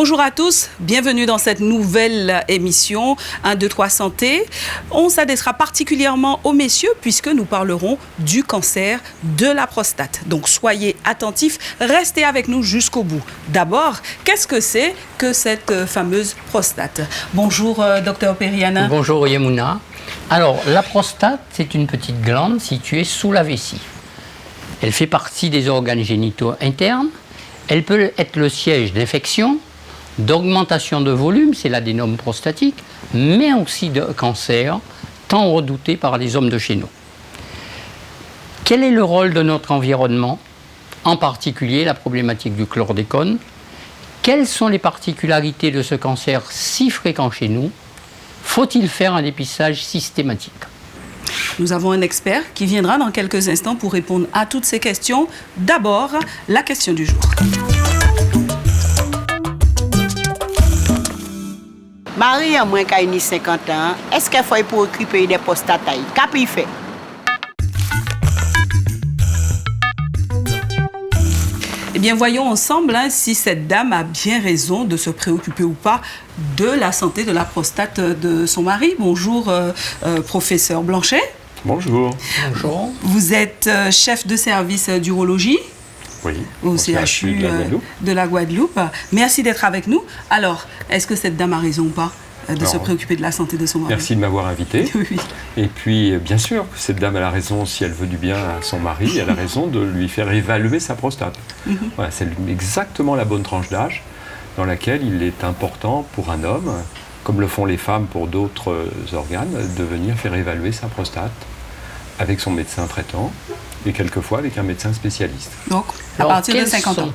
Bonjour à tous, bienvenue dans cette nouvelle émission 1, 2, 3 Santé. On s'adressera particulièrement aux messieurs puisque nous parlerons du cancer de la prostate. Donc soyez attentifs, restez avec nous jusqu'au bout. D'abord, qu'est-ce que c'est que cette fameuse prostate? Bonjour docteur Periana. Bonjour Yemouna. Alors la prostate, c'est une petite glande située sous la vessie. Elle fait partie des organes génitaux internes. Elle peut être le siège d'infections, d'augmentation de volume, c'est l'adénome prostatique, mais aussi de cancer, tant redouté par les hommes de chez nous. Quel est le rôle de notre environnement, en particulier la problématique du chlordécone? Quelles sont les particularités de ce cancer si fréquent chez nous? Faut-il faire un dépistage systématique? Nous avons un expert qui viendra dans quelques instants pour répondre à toutes ces questions. D'abord, la question du jour. Marie a moins qu'à 50 ans, est-ce qu'elle faut pour occuper des postes à taille? Qu'est-ce qu'il fait? Eh bien, voyons ensemble si cette dame a bien raison de se préoccuper ou pas de la santé de la prostate de son mari. Bonjour, professeur Blanchet. Bonjour. Bonjour. Vous êtes chef de service d'urologie au CHU de la Guadeloupe. Merci d'être avec nous. Alors, est-ce que cette dame a raison ou pas de se préoccuper de la santé de son mari? Merci de m'avoir invité. Oui. Et puis, bien sûr, cette dame a raison, si elle veut du bien à son mari, elle a raison de lui faire évaluer sa prostate. Voilà, c'est exactement la bonne tranche d'âge dans laquelle il est important pour un homme, comme le font les femmes pour d'autres organes, de venir faire évaluer sa prostate avec son médecin traitant et quelquefois avec un médecin spécialiste. Donc, à partir de 50 ans.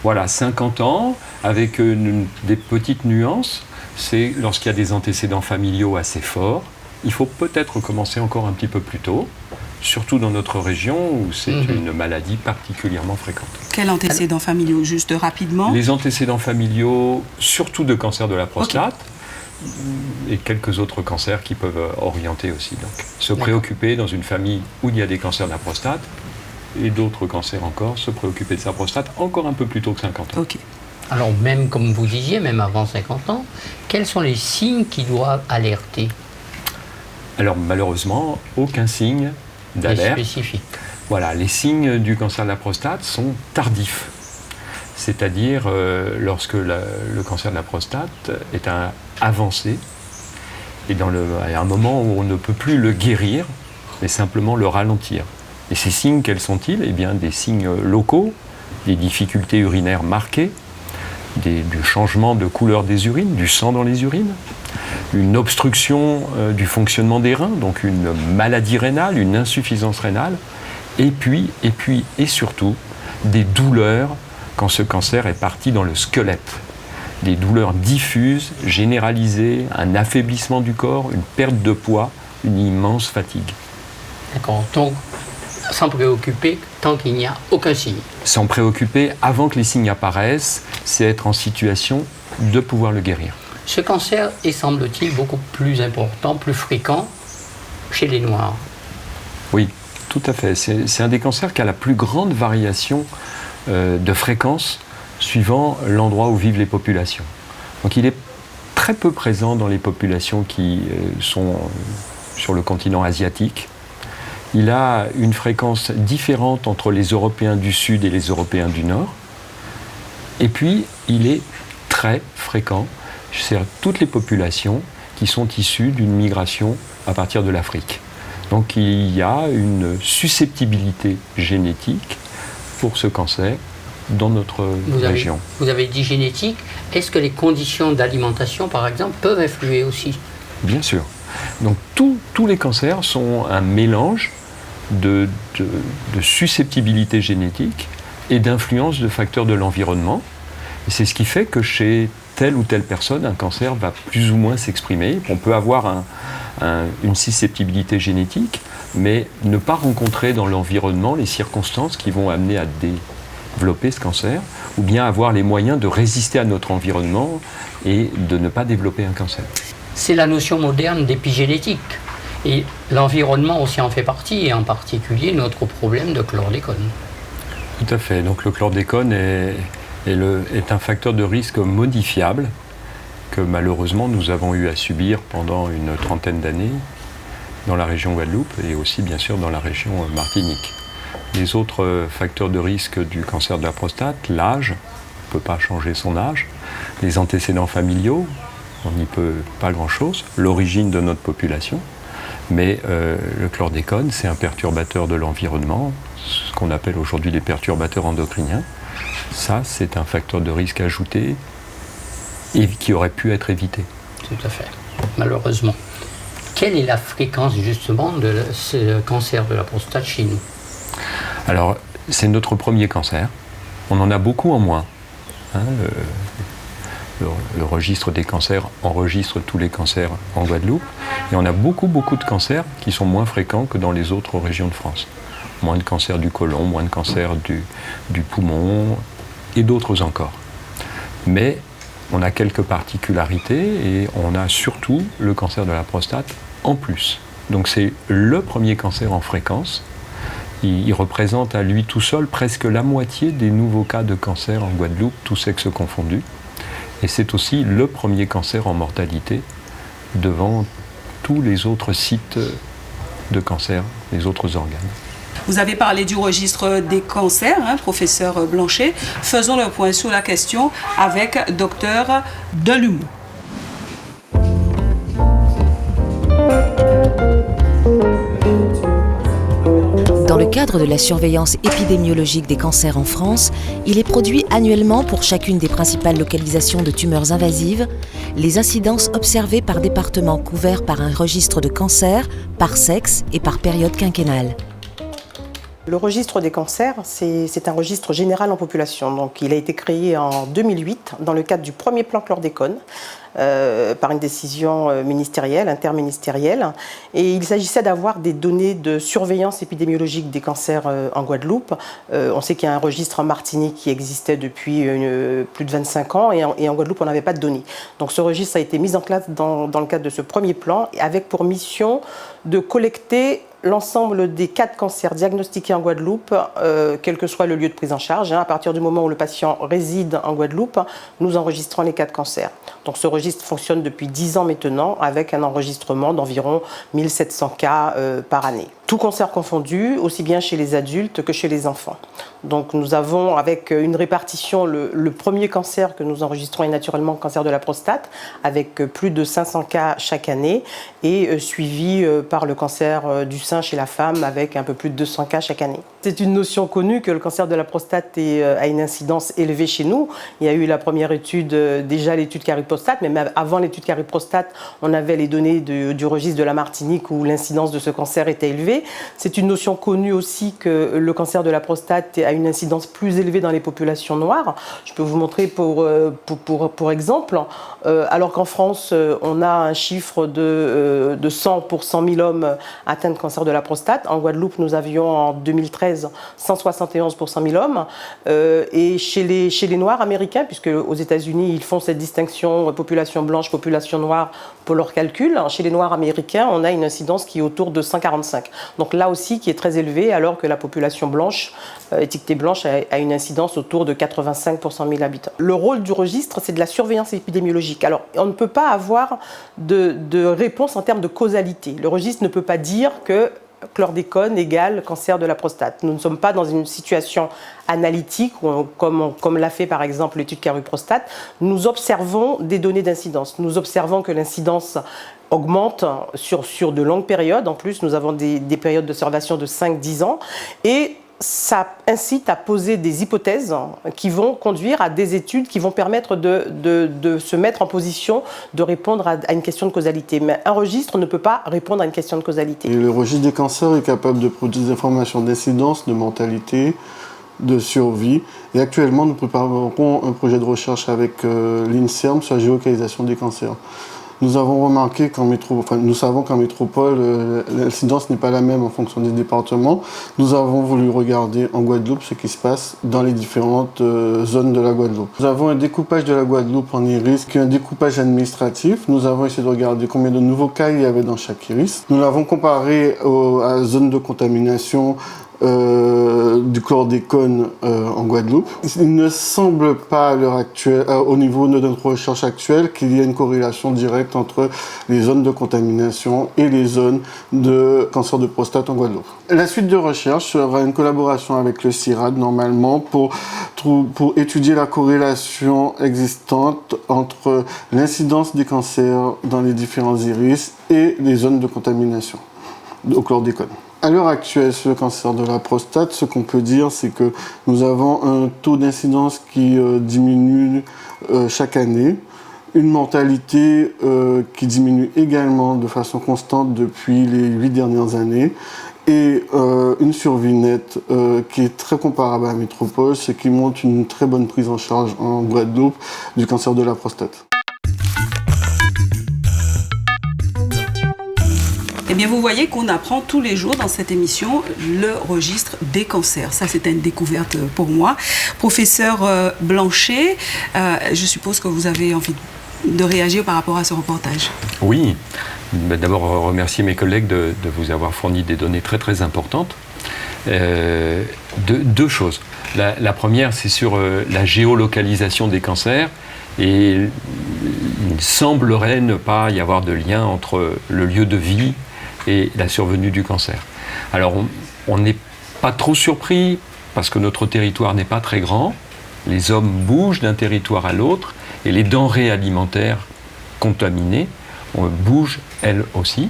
Voilà, 50 ans, avec des petites nuances. C'est lorsqu'il y a des antécédents familiaux assez forts. Il faut peut-être commencer encore un petit peu plus tôt, surtout dans notre région où c'est une maladie particulièrement fréquente. Quels antécédents familiaux, juste rapidement? Les antécédents familiaux, surtout de cancer de la prostate, et quelques autres cancers qui peuvent orienter aussi. Donc, se préoccuper dans une famille où il y a des cancers de la prostate et d'autres cancers encore, se préoccuper de sa prostate encore un peu plus tôt que 50 ans. Ok. Alors même comme vous disiez, même avant 50 ans, quels sont les signes qui doivent alerter? Alors malheureusement, aucun signe d'alerte. Spécifique. Voilà, les signes du cancer de la prostate sont tardifs. C'est-à-dire lorsque le cancer de la prostate est avancé et à un moment où on ne peut plus le guérir, mais simplement le ralentir. Et ces signes, quels sont-ils? Eh bien, des signes locaux, des difficultés urinaires marquées, du changement de couleur des urines, du sang dans les urines, une obstruction du fonctionnement des reins, donc une maladie rénale, une insuffisance rénale, et surtout des douleurs quand ce cancer est parti dans le squelette. Des douleurs diffuses, généralisées, un affaiblissement du corps, une perte de poids, une immense fatigue. D'accord, donc sans préoccuper tant qu'il n'y a aucun signe. S'en préoccuper avant que les signes apparaissent, c'est être en situation de pouvoir le guérir. Ce cancer est, semble-t-il, beaucoup plus important, plus fréquent chez les Noirs. Oui, tout à fait. C'est un des cancers qui a la plus grande variation de fréquence suivant l'endroit où vivent les populations. Donc il est très peu présent dans les populations qui sont sur le continent asiatique. Il a une fréquence différente entre les Européens du Sud et les Européens du Nord. Et puis, il est très fréquent chez toutes les populations qui sont issues d'une migration à partir de l'Afrique. Donc, il y a une susceptibilité génétique pour ce cancer dans notre région. Vous avez dit génétique. Est-ce que les conditions d'alimentation, par exemple, peuvent influer aussi? Bien sûr. Donc tous les cancers sont un mélange de susceptibilité génétique et d'influence de facteurs de l'environnement. Et c'est ce qui fait que chez telle ou telle personne, un cancer va plus ou moins s'exprimer. On peut avoir une susceptibilité génétique, mais ne pas rencontrer dans l'environnement les circonstances qui vont amener à développer ce cancer, ou bien avoir les moyens de résister à notre environnement et de ne pas développer un cancer. C'est la notion moderne d'épigénétique. Et l'environnement aussi en fait partie, et en particulier notre problème de chlordécone. Tout à fait. Donc le chlordécone est est un facteur de risque modifiable que malheureusement nous avons eu à subir pendant une trentaine d'années dans la région Guadeloupe et aussi bien sûr dans la région Martinique. Les autres facteurs de risque du cancer de la prostate, l'âge, on ne peut pas changer son âge, les antécédents familiaux, on n'y peut pas grand-chose, l'origine de notre population, mais le chlordécone, c'est un perturbateur de l'environnement, ce qu'on appelle aujourd'hui les perturbateurs endocriniens. Ça, c'est un facteur de risque ajouté et qui aurait pu être évité. Tout à fait, malheureusement. Quelle est la fréquence justement de ce cancer de la prostate chez nous? Alors, c'est notre premier cancer. On en a beaucoup en moins. Hein, le registre des cancers enregistre tous les cancers en Guadeloupe. Et on a beaucoup de cancers qui sont moins fréquents que dans les autres régions de France. Moins de cancers du côlon, moins de cancers du poumon et d'autres encore. Mais on a quelques particularités et on a surtout le cancer de la prostate en plus. Donc c'est le premier cancer en fréquence. Il représente à lui tout seul presque la moitié des nouveaux cas de cancer en Guadeloupe, tous sexes confondus. Et c'est aussi le premier cancer en mortalité devant tous les autres sites de cancer, les autres organes. Vous avez parlé du registre des cancers, professeur Blanchet. Faisons le point sur la question avec docteur Delumeau. Dans le cadre de la surveillance épidémiologique des cancers en France, il est produit annuellement pour chacune des principales localisations de tumeurs invasives les incidences observées par département couvert par un registre de cancers, par sexe et par période quinquennale. Le registre des cancers, c'est un registre général en population. Donc, il a été créé en 2008 dans le cadre du premier plan chlordécone par une décision ministérielle, interministérielle. Et il s'agissait d'avoir des données de surveillance épidémiologique des cancers en Guadeloupe. On sait qu'il y a un registre en Martinique qui existait depuis plus de 25 ans et en Guadeloupe, on n'avait pas de données. Donc, ce registre a été mis en place dans le cadre de ce premier plan avec pour mission de collecter l'ensemble des cas de cancer diagnostiqués en Guadeloupe, quel que soit le lieu de prise en charge. À partir du moment où le patient réside en Guadeloupe, nous enregistrons les cas de cancer. Donc ce registre fonctionne depuis 10 ans maintenant avec un enregistrement d'environ 1700 cas par année. Tout cancer confondu, aussi bien chez les adultes que chez les enfants. Donc nous avons avec une répartition, le premier cancer que nous enregistrons est naturellement le cancer de la prostate, avec plus de 500 cas chaque année, et suivi par le cancer du sein chez la femme avec un peu plus de 200 cas chaque année. C'est une notion connue que le cancer de la prostate a une incidence élevée chez nous. Il y a eu la première étude, déjà l'étude Cariprostate, mais même avant l'étude Cariprostate, on avait les données du registre de la Martinique où l'incidence de ce cancer était élevée. C'est une notion connue aussi que le cancer de la prostate a une incidence plus élevée dans les populations noires. Je peux vous montrer pour exemple, alors qu'en France, on a un chiffre de 100 pour 100 000 hommes atteints de cancer de la prostate. En Guadeloupe, nous avions en 2013 171 pour 100 000 hommes. Et chez les Noirs américains, puisque aux États-Unis, ils font cette distinction population blanche, population noire pour leur calcul, chez les Noirs américains, on a une incidence qui est autour de 145. Donc là aussi, qui est très élevée, alors que la population blanche, étiquetée blanche, a une incidence autour de 85 pour 100 000 habitants. Le rôle du registre, c'est de la surveillance épidémiologique. Alors, on ne peut pas avoir de réponse en termes de causalité. Le registre ne peut pas dire que chlordécone égale cancer de la prostate. Nous ne sommes pas dans une situation analytique, comme l'a fait par exemple l'étude Cariprostate. Nous observons des données d'incidence. Nous observons que l'incidence augmente sur de longues périodes. En plus, nous avons des périodes d'observation de 5-10 ans. Et ça incite à poser des hypothèses qui vont conduire à des études qui vont permettre de se mettre en position de répondre à une question de causalité. Mais un registre ne peut pas répondre à une question de causalité. Et le registre des cancers est capable de produire des informations d'incidence, de mortalité, de survie. Et actuellement, nous préparons un projet de recherche avec l'INSERM sur la géolocalisation des cancers. Nous avons remarqué nous savons qu'en métropole, l'incidence n'est pas la même en fonction des départements. Nous avons voulu regarder en Guadeloupe ce qui se passe dans les différentes zones de la Guadeloupe. Nous avons un découpage de la Guadeloupe en iris, qui est un découpage administratif. Nous avons essayé de regarder combien de nouveaux cas il y avait dans chaque iris. Nous l'avons comparé à la zone de contamination du chlordécone en Guadeloupe. Il ne semble pas à l'heure actuelle, au niveau de notre recherche actuelle, qu'il y ait une corrélation directe entre les zones de contamination et les zones de cancer de prostate en Guadeloupe. La suite de recherche sera une collaboration avec le CIRAD normalement pour étudier la corrélation existante entre l'incidence des cancers dans les différents iris et les zones de contamination au chlordécone. À l'heure actuelle, sur le cancer de la prostate, ce qu'on peut dire, c'est que nous avons un taux d'incidence qui diminue chaque année, une mortalité qui diminue également de façon constante depuis les 8 dernières années, et une survie nette qui est très comparable à la métropole, ce qui montre une très bonne prise en charge en Guadeloupe du cancer de la prostate. Eh bien, vous voyez qu'on apprend tous les jours dans cette émission le registre des cancers. Ça, c'était une découverte pour moi. Professeur Blanchet, je suppose que vous avez envie de réagir par rapport à ce reportage. Oui. D'abord, remercier mes collègues de vous avoir fourni des données très, très importantes. Deux choses. La première, c'est sur la géolocalisation des cancers. Et il semblerait ne pas y avoir de lien entre le lieu de vie et la survenue du cancer. Alors, on n'est pas trop surpris parce que notre territoire n'est pas très grand. Les hommes bougent d'un territoire à l'autre et les denrées alimentaires contaminées bougent elles aussi.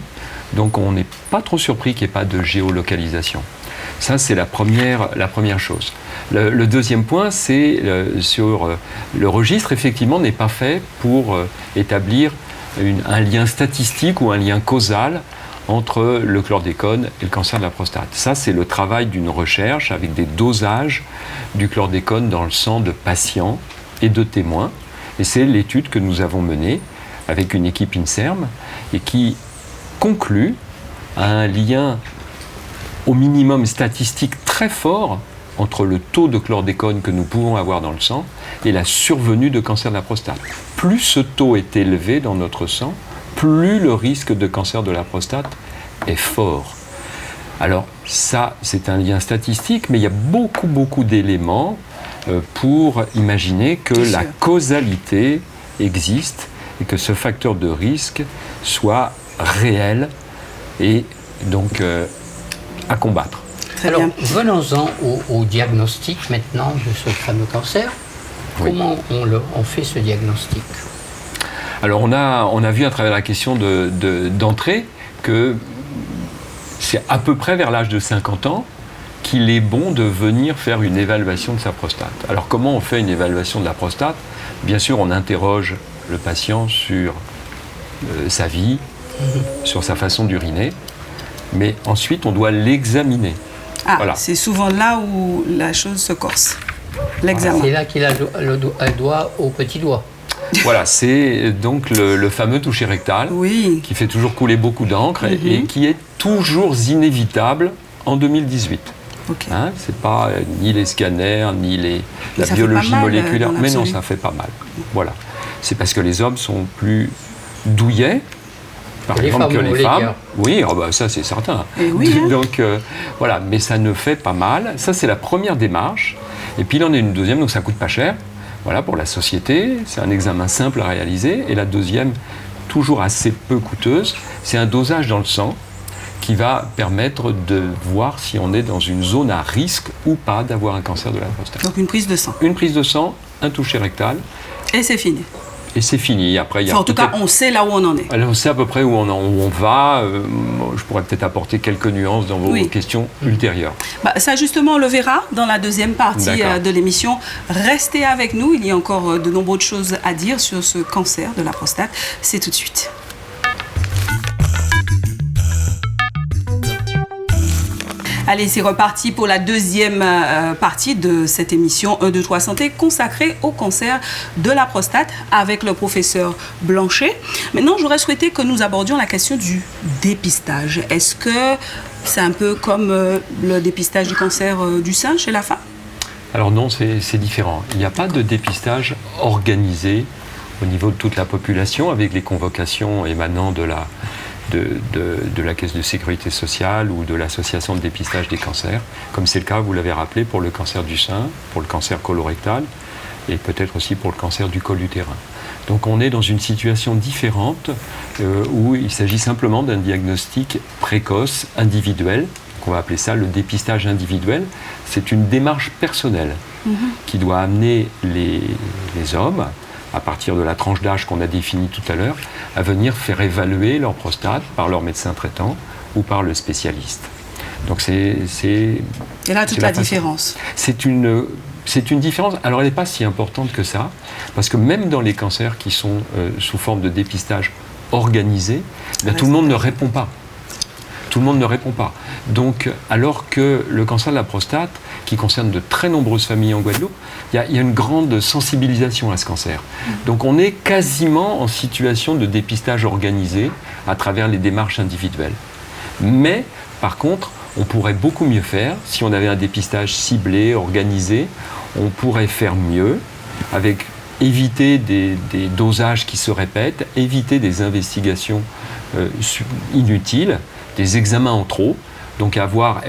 Donc, on n'est pas trop surpris qu'il n'y ait pas de géolocalisation. Ça, c'est la première chose. Le deuxième point, c'est sur le registre, effectivement, n'est pas fait pour établir un lien statistique ou un lien causal entre le chlordécone et le cancer de la prostate. Ça, c'est le travail d'une recherche avec des dosages du chlordécone dans le sang de patients et de témoins. Et c'est l'étude que nous avons menée avec une équipe INSERM et qui conclut à un lien au minimum statistique très fort entre le taux de chlordécone que nous pouvons avoir dans le sang et la survenue de cancer de la prostate. Plus ce taux est élevé dans notre sang, plus le risque de cancer de la prostate est fort. Alors ça, c'est un lien statistique, mais il y a beaucoup d'éléments pour imaginer que la causalité existe et que ce facteur de risque soit réel et donc à combattre. Alors, venons-en au diagnostic maintenant de ce fameux cancer. Oui. Comment on fait ce diagnostic ? Alors, on a vu à travers la question d'entrée que c'est à peu près vers l'âge de 50 ans qu'il est bon de venir faire une évaluation de sa prostate. Alors, comment on fait une évaluation de la prostate ? Bien sûr, on interroge le patient sur sa vie, sur sa façon d'uriner, mais ensuite, on doit l'examiner. Ah, voilà. C'est souvent là où la chose se corse, l'examen. C'est là qu'il a le doigt au petit doigt. Voilà, c'est donc le fameux toucher rectal, oui, qui fait toujours couler beaucoup d'encre et qui est toujours inévitable en 2018. Okay. Hein, c'est pas ni les scanners, ni la biologie moléculaire, mais non, ça fait pas mal. Voilà. C'est parce que les hommes sont plus douillets, par exemple, que les femmes. Oui, oh bah, ça c'est certain. Et oui, hein. Donc voilà, mais ça ne fait pas mal. Ça, c'est la première démarche. Et puis il en est une deuxième, donc ça coûte pas cher. Voilà, pour la société, c'est un examen simple à réaliser. Et la deuxième, toujours assez peu coûteuse, c'est un dosage dans le sang qui va permettre de voir si on est dans une zone à risque ou pas d'avoir un cancer de la prostate. Donc une prise de sang. Une prise de sang, un toucher rectal. Et c'est fini. Et c'est fini. Après, il y a en tout cas, on sait là où on en est. On sait à peu près où on va. Je pourrais peut-être apporter quelques nuances dans vos questions ultérieures. Ça, justement, on le verra dans la deuxième partie de l'émission. Restez avec nous. Il y a encore de nombreuses choses à dire sur ce cancer de la prostate. C'est tout de suite. Allez, c'est reparti pour la deuxième partie de cette émission 1, 2, 3 Santé consacrée au cancer de la prostate avec le professeur Blanchet. Maintenant, j'aurais souhaité que nous abordions la question du dépistage. Est-ce que c'est un peu comme le dépistage du cancer du sein chez la femme ? Alors non, c'est différent. Il n'y a pas de dépistage organisé au niveau de toute la population avec les convocations émanant de la de la Caisse de sécurité sociale ou de l'association de dépistage des cancers, comme c'est le cas, vous l'avez rappelé, pour le cancer du sein, pour le cancer colorectal et peut-être aussi pour le cancer du col utérin. Donc on est dans une situation différente où il s'agit simplement d'un diagnostic précoce, individuel. On va appeler ça le dépistage individuel. C'est une démarche personnelle qui doit amener les hommes, à partir de la tranche d'âge qu'on a définie tout à l'heure, à venir faire évaluer leur prostate par leur médecin traitant ou par le spécialiste. Donc et là, toute la différence. C'est une différence. Alors, elle n'est pas si importante que ça, parce que même dans les cancers qui sont sous forme de dépistage organisé, tout le monde ne répond pas. Tout le monde ne répond pas. Donc, alors que le cancer de la prostate, qui concerne de très nombreuses familles en Guadeloupe, il y a une grande sensibilisation à ce cancer. Donc, on est quasiment en situation de dépistage organisé à travers les démarches individuelles. Mais, par contre, on pourrait beaucoup mieux faire si on avait un dépistage ciblé, organisé. On pourrait faire mieux avec éviter des dosages qui se répètent, éviter des investigations inutiles, des examens en trop, donc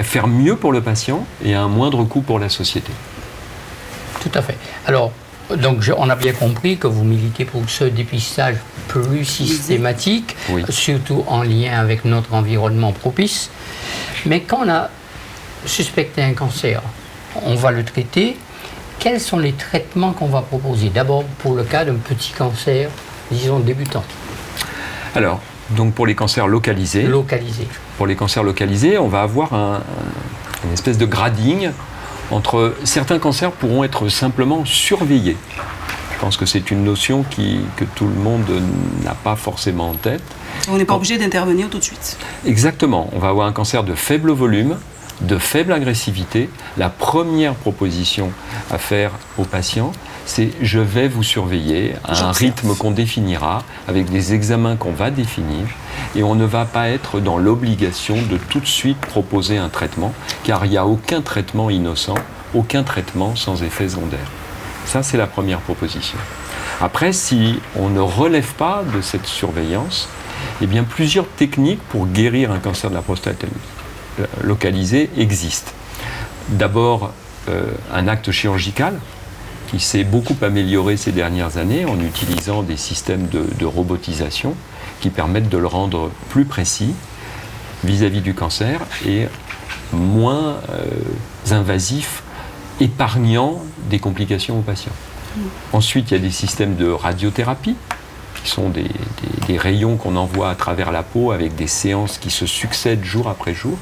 faire mieux pour le patient et à un moindre coût pour la société. Tout à fait. Alors, donc on a bien compris que vous militez pour ce dépistage plus systématique, oui, surtout en lien avec notre environnement propice. Mais quand on a suspecté un cancer, on va le traiter. Quels sont les traitements qu'on va proposer? D'abord, pour le cas d'un petit cancer, disons débutant. Alors, donc pour les cancers localisés. Pour les cancers localisés, on va avoir une espèce de grading entre certains cancers pourront être simplement surveillés. Je pense que c'est une notion que tout le monde n'a pas forcément en tête. On n'est pas obligé d'intervenir tout de suite. Exactement. On va avoir un cancer de faible volume, de faible agressivité. La première proposition à faire aux patients, c'est je vais vous surveiller à un rythme qu'on définira, avec des examens qu'on va définir, et on ne va pas être dans l'obligation de tout de suite proposer un traitement, car il n'y a aucun traitement innocent, aucun traitement sans effet secondaire. Ça, c'est la première proposition. Après, si on ne relève pas de cette surveillance, eh bien, plusieurs techniques pour guérir un cancer de la prostate localisé existent. D'abord, un acte chirurgical qui s'est beaucoup amélioré ces dernières années en utilisant des systèmes de robotisation qui permettent de le rendre plus précis vis-à-vis du cancer et moins invasif, épargnant des complications aux patients. Ensuite, il y a des systèmes de radiothérapie qui sont des rayons qu'on envoie à travers la peau avec des séances qui se succèdent jour après jour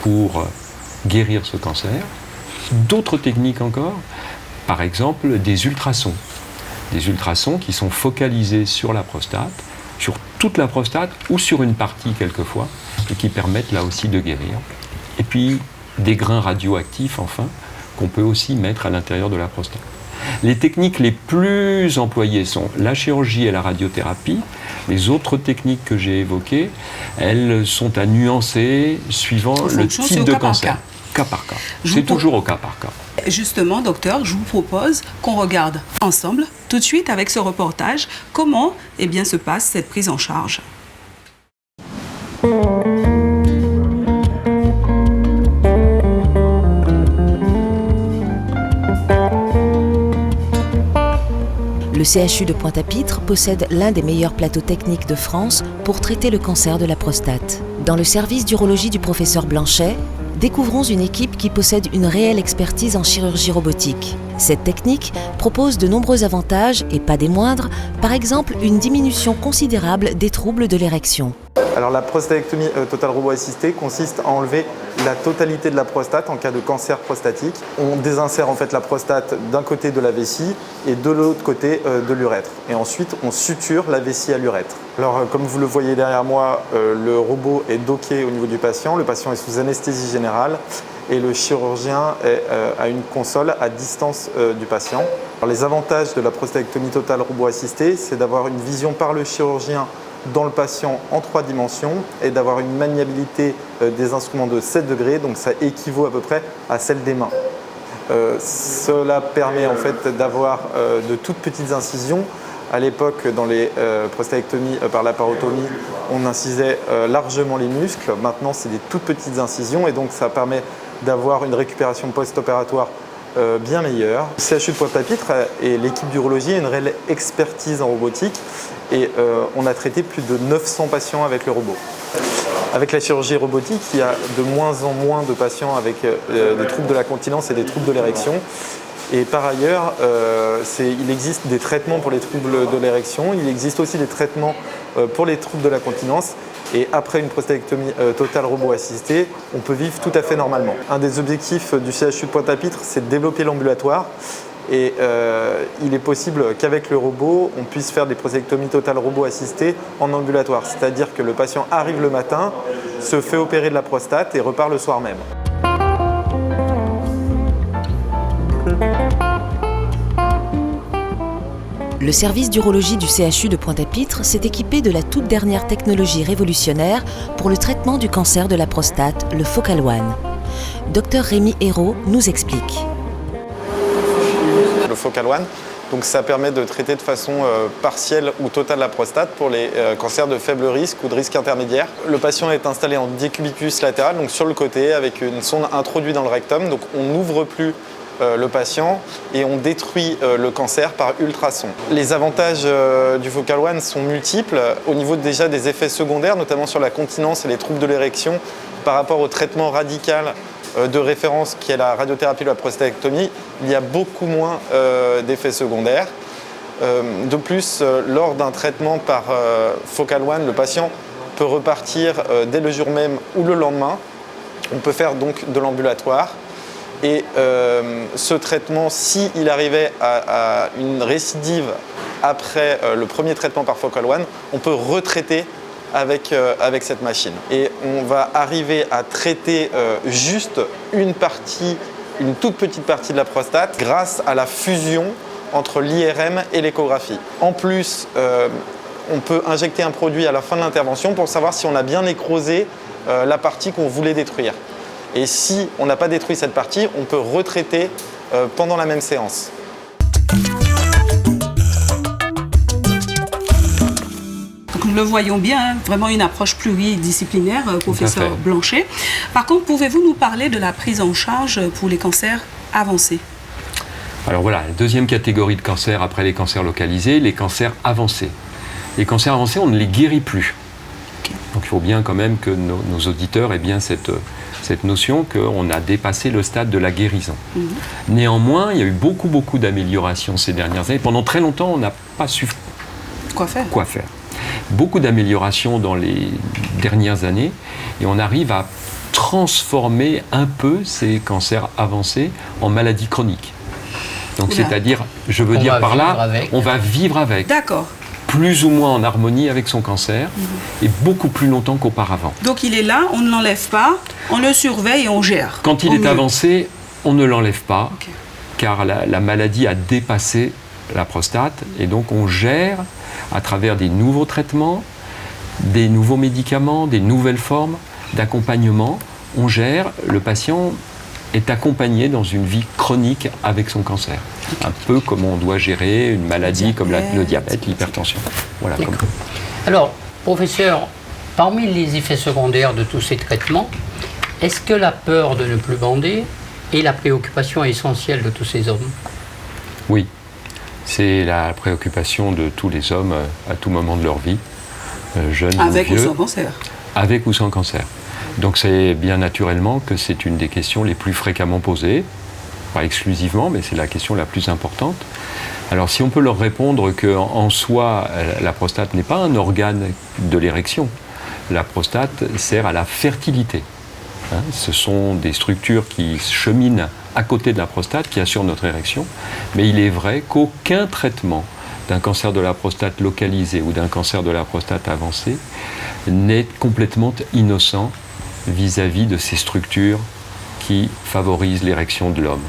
pour guérir ce cancer. D'autres techniques encore, par exemple des ultrasons. Des ultrasons qui sont focalisés sur la prostate, sur toute la prostate ou sur une partie quelquefois, et qui permettent là aussi de guérir. Et puis des grains radioactifs enfin, qu'on peut aussi mettre à l'intérieur de la prostate. Les techniques les plus employées sont la chirurgie et la radiothérapie. Les autres techniques que j'ai évoquées, elles sont à nuancer suivant le type de cancer. Cas par cas. C'est toujours au cas par cas. Justement, docteur, je vous propose qu'on regarde ensemble, tout de suite avec ce reportage, comment se passe cette prise en charge. Le CHU de Pointe-à-Pitre possède l'un des meilleurs plateaux techniques de France pour traiter le cancer de la prostate. Dans le service d'urologie du professeur Blanchet, découvrons une équipe qui possède une réelle expertise en chirurgie robotique. Cette technique propose de nombreux avantages, et pas des moindres, par exemple une diminution considérable des troubles de l'érection. Alors la prostatectomie totale robot assistée consiste à enlever la totalité de la prostate en cas de cancer prostatique. On désinsère en fait la prostate d'un côté de la vessie et de l'autre côté de l'urètre. Et ensuite on suture la vessie à l'urètre. Alors comme vous le voyez derrière moi, le robot est docké au niveau du patient. Le patient est sous anesthésie générale et le chirurgien a une console à distance du patient. Alors, les avantages de la prostatectomie totale robot assistée, c'est d'avoir une vision par le chirurgien dans le patient en 3 dimensions et d'avoir une maniabilité des instruments de 7 degrés, donc ça équivaut à peu près à celle des mains. Cela permet en fait d'avoir de toutes petites incisions. À l'époque, dans les prostatectomies par laparotomie, on incisait largement les muscles. Maintenant, c'est des toutes petites incisions et donc ça permet d'avoir une récupération post-opératoire bien meilleure. Le CHU de Pointe-à-Pitre et l'équipe d'urologie a une réelle expertise en robotique et on a traité plus de 900 patients avec le robot. Avec la chirurgie robotique, il y a de moins en moins de patients avec des troubles de la continence et des troubles de l'érection. Et par ailleurs, il existe des traitements pour les troubles de l'érection, il existe aussi des traitements pour les troubles de la continence. Et après une prostéectomie totale robot assistée, on peut vivre tout à fait normalement. Un des objectifs du CHU de Pointe-à-Pitre, c'est de développer l'ambulatoire. Et il est possible qu'avec le robot, on puisse faire des prostéectomies totales robot assistées en ambulatoire. C'est-à-dire que le patient arrive le matin, se fait opérer de la prostate et repart le soir même. Le service d'urologie du CHU de Pointe-à-Pitre s'est équipé de la toute dernière technologie révolutionnaire pour le traitement du cancer de la prostate, le Focal One. Dr Rémi Hérault nous explique. Le Focal One, donc ça permet de traiter de façon partielle ou totale la prostate pour les cancers de faible risque ou de risque intermédiaire. Le patient est installé en décubitus latéral, donc sur le côté, avec une sonde introduite dans le rectum, donc on n'ouvre plus le patient et on détruit le cancer par ultrason. Les avantages du Focal One sont multiples au niveau déjà des effets secondaires, notamment sur la continence et les troubles de l'érection par rapport au traitement radical de référence qui est la radiothérapie ou la prostéectomie. Il y a beaucoup moins d'effets secondaires. De plus, lors d'un traitement par Focal One, le patient peut repartir dès le jour même ou le lendemain. On peut faire donc de l'ambulatoire. Et ce traitement, s'il arrivait à une récidive après le premier traitement par Focal One, on peut retraiter avec cette machine. Et on va arriver à traiter juste une toute petite partie de la prostate grâce à la fusion entre l'IRM et l'échographie. En plus, on peut injecter un produit à la fin de l'intervention pour savoir si on a bien nécrosé la partie qu'on voulait détruire. Et si on n'a pas détruit cette partie, on peut retraiter pendant la même séance. Donc nous le voyons bien, hein, vraiment une approche pluridisciplinaire, professeur Blanchet. Par contre, pouvez-vous nous parler de la prise en charge pour les cancers avancés? Alors voilà, la deuxième catégorie de cancers après les cancers localisés, les cancers avancés. Les cancers avancés, on ne les guérit plus. Okay. Donc il faut bien quand même que nos auditeurs aient bien cette notion qu'on a dépassé le stade de la guérison. Néanmoins, il y a eu beaucoup d'améliorations ces dernières années. Pendant très longtemps, on n'a pas su quoi faire. Beaucoup d'améliorations dans les dernières années et on arrive à transformer un peu ces cancers avancés en maladies chroniques. Donc c'est-à-dire, je veux dire par là, on va vivre avec. D'accord. Plus ou moins en harmonie avec son cancer et beaucoup plus longtemps qu'auparavant. Donc il est là, on ne l'enlève pas, on le surveille et on gère. Quand il est avancé, on ne l'enlève pas, car la maladie a dépassé la prostate et donc on gère à travers des nouveaux traitements, des nouveaux médicaments, des nouvelles formes d'accompagnement. On gère, le patient est accompagné dans une vie chronique avec son cancer. Un peu comme on doit gérer une maladie comme le diabète, l'hypertension. Voilà. Alors, professeur, parmi les effets secondaires de tous ces traitements, est-ce que la peur de ne plus bander est la préoccupation essentielle de tous ces hommes? Oui, c'est la préoccupation de tous les hommes à tout moment de leur vie, jeunes ou vieux. Avec ou sans cancer. Avec ou sans cancer. Donc c'est bien naturellement que c'est une des questions les plus fréquemment posées, pas exclusivement, mais c'est la question la plus importante. Alors si on peut leur répondre qu'en soi, la prostate n'est pas un organe de l'érection, la prostate sert à la fertilité. Ce sont des structures qui cheminent à côté de la prostate, qui assurent notre érection, mais il est vrai qu'aucun traitement d'un cancer de la prostate localisé ou d'un cancer de la prostate avancé n'est complètement innocent vis-à-vis de ces structures qui favorisent l'érection de l'homme.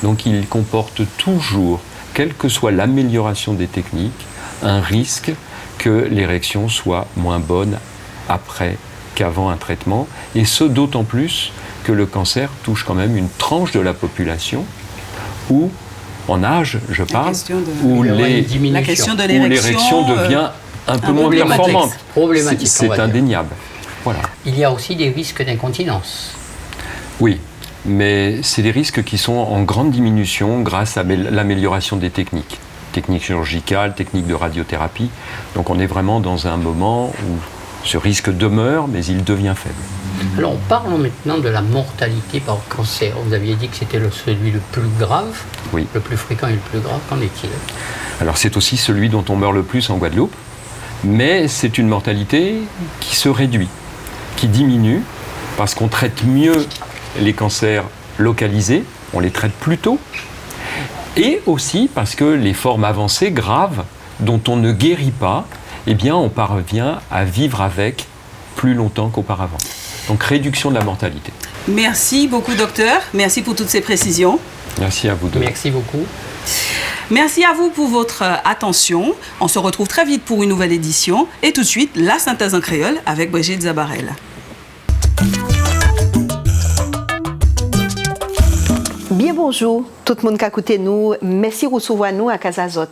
Donc il comporte toujours, quelle que soit l'amélioration des techniques, un risque que l'érection soit moins bonne après qu'avant un traitement, et ce d'autant plus que le cancer touche quand même une tranche de la population où, en âge, je parle, où l'érection devient un peu moins performante. Problématique, on C'est va dire. indéniable. Voilà. Il y a aussi des risques d'incontinence. Oui, mais c'est des risques qui sont en grande diminution grâce à l'amélioration des techniques. Techniques chirurgicales, techniques de radiothérapie. Donc on est vraiment dans un moment où ce risque demeure, mais il devient faible. Alors parlons maintenant de la mortalité par cancer. Vous aviez dit que c'était celui le plus grave, Oui. le plus fréquent et le plus grave. Qu'en est-il? Alors c'est aussi celui dont on meurt le plus en Guadeloupe, mais c'est une mortalité qui se réduit, qui diminue, parce qu'on traite mieux les cancers localisés, on les traite plus tôt, et aussi parce que les formes avancées, graves, dont on ne guérit pas, eh bien on parvient à vivre avec plus longtemps qu'auparavant. Donc réduction de la mortalité. Merci beaucoup, docteur. Merci pour toutes ces précisions. Merci à vous deux. Merci beaucoup. Merci à vous pour votre attention. On se retrouve très vite pour une nouvelle édition. Et tout de suite, la synthèse en créole avec Brigitte Zabarel. Bien bonjour, tout le monde qui a écouté nous. Merci de recevoir nous à Casazot.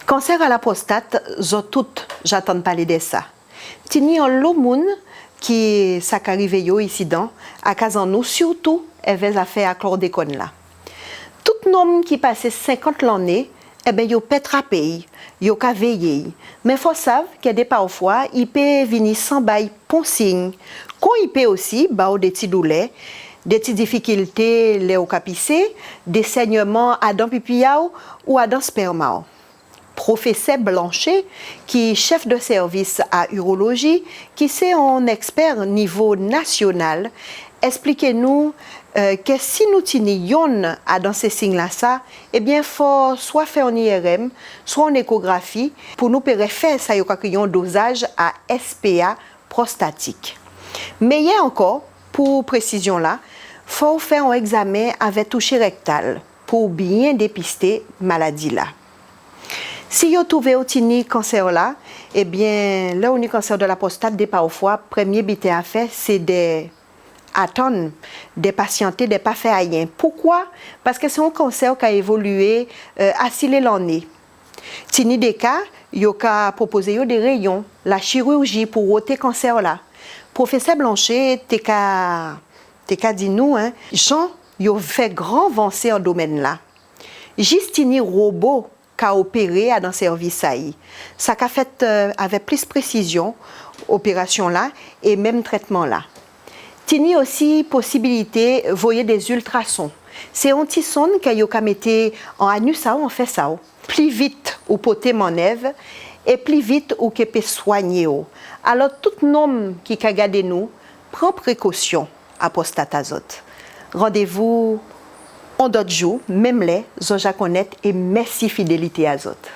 Cancer à la prostate, j'attends parler de ça. Tini en l'eau moun qui ça arrive ici dans à Kazan surtout avec affaire à chlordécone là. Tout homme qui passe 50 l'année, eh ben yo peut trapper, yo ka veiller. Mais faut savoir que des parfois il peut venir sans bail poncing. Quand il peut aussi ba des petits douleurs, des petites difficultés les au capisser, des saignements à dents pipiao ou à dents spermao. Professeur Blanchet, qui est chef de service à urologie, qui est un expert niveau national, expliquez-nous que si nous tenions dans ces signes-là, eh bien, faut soit faire en IRM, soit en échographie, pour nous faire ça, un dosage à SPA prostatique. Mais il y a encore, pour précision là, faut faire un examen avec toucher rectal pour bien dépister maladie là. Si vous trouvez un cancer là, eh bien, là où il cancer de la prostate, des parfois, premier bité à faire, c'est d'attendre, de patienter, de ne pas faire rien. Pourquoi? Parce que c'est un cancer qui a évolué assez l'année. Tini des cas, il a proposé des rayons, la chirurgie pour ôter cancer là. Professeur Blanchet, t'es dit nous, hein, Jean, il a fait grand avancée en domaine là. Justini robot qu'a opéré dans le service AI. Ça qu'a fait avec plus précision, opération là, et même traitement là. Tini aussi possibilité voyer des ultrasons. C'est un petit son qu'a mettre en anus ça on fait ça. Plus vite ou poter manève et plus vite ou que peut soigner. Alors tout homme qui a gardé nous prend précaution à prostate azote. Rendez-vous en d'autres jours, même les Zoja Connaître et merci fidélité azote.